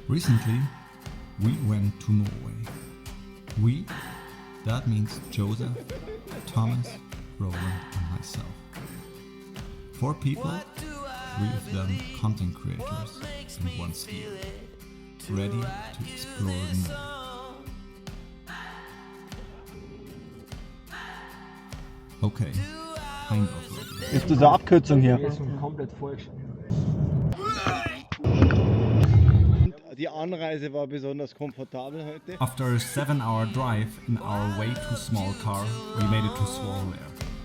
Recently, we went to Norway. We, that means Josef, Thomas, Roland and myself. 4 people, 3 of them content creators and 1 skier, ready to explore Norway. Okay, kind of ready. Ist das eine Abkürzung hier? Wir sind komplett falsch. Die Anreise war besonders komfortabel heute. After a 7-hour drive in our way too small car, we made it to Gierl.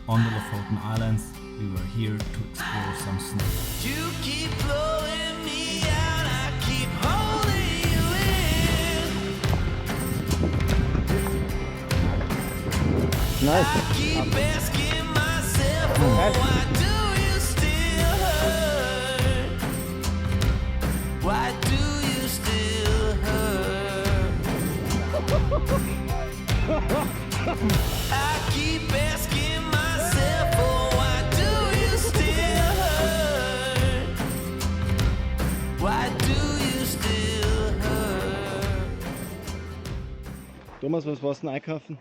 On the Lofoten Islands, we were here to explore some snow. You keep blowing me out, I keep holding you in. Nice. I keep asking myself, why do you still hurt? Why do you still hurt? I keep asking myself, why do you still hurt? Why do you still hurt? Thomas, was warst du denn einkaufen?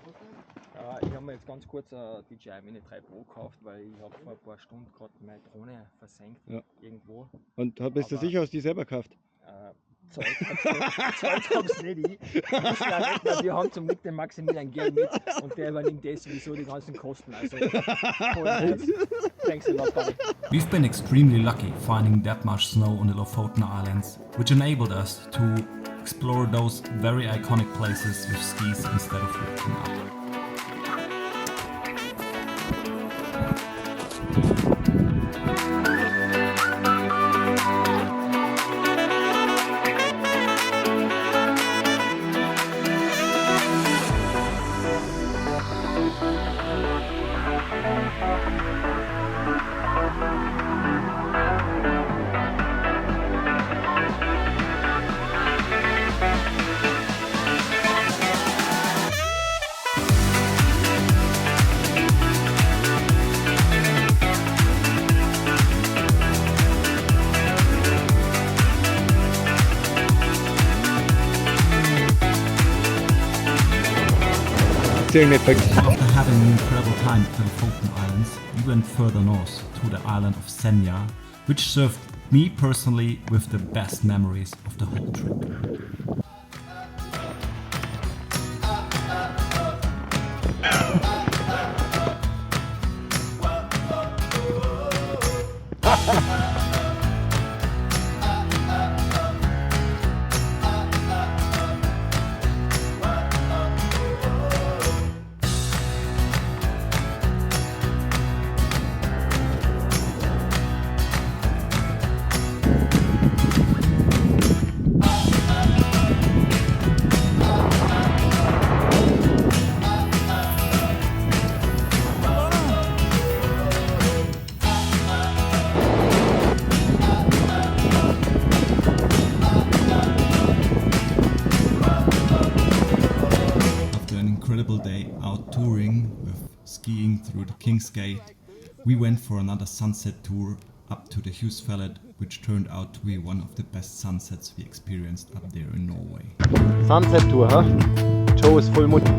Ich habe mir jetzt ganz kurz die xBionic 3 Pro gekauft, weil ich habe vor ein paar Stunden gerade meine Drohne versenkt irgendwo. Und bist du sicher, hast du die selber gekauft? Zahlt hab's nicht ich. Wir haben zum Glück den Maximilian Gierl mit und der übernimmt das sowieso die ganzen Kosten. Also, thanks a lot, buddy. We've been extremely lucky finding that much snow on the Lofoten Islands, which enabled us to explore those very iconic places with skis instead of walking up. After having an incredible time at the Lofoten Islands, we went further north to the island of Senja, which served me personally with the best memories of the whole trip. Day out touring with skiing through the King's Gate, we went for another sunset tour up to the Husfellet, which turned out to be one of the best sunsets we experienced up there in Norway. Sunset Tour, huh? Joe ist voll mutig.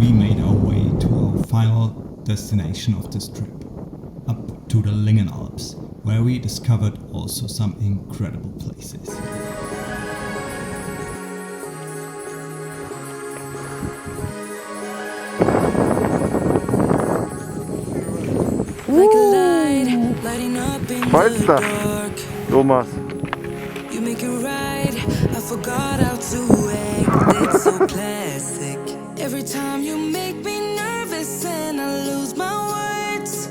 we made our way to our final destination of this trip, up to the Lyngen Alps, where we discovered also some incredible places. Like a light, lighting up in the da, dark. Thomas. You make it right, I forgot how to act. It's so classic. Every time you make me nervous and I lose my words.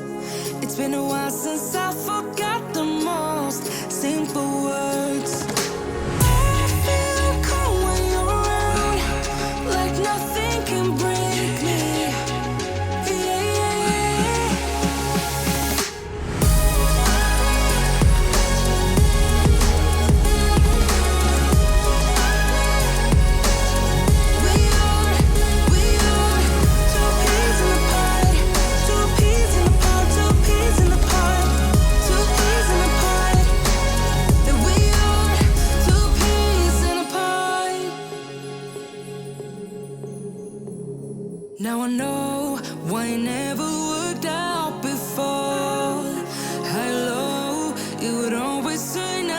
It's been a while since I forgot the most simple words. I feel calm when you're around, like nothing can break me. Now I know why it never worked out before. High low, it would always turn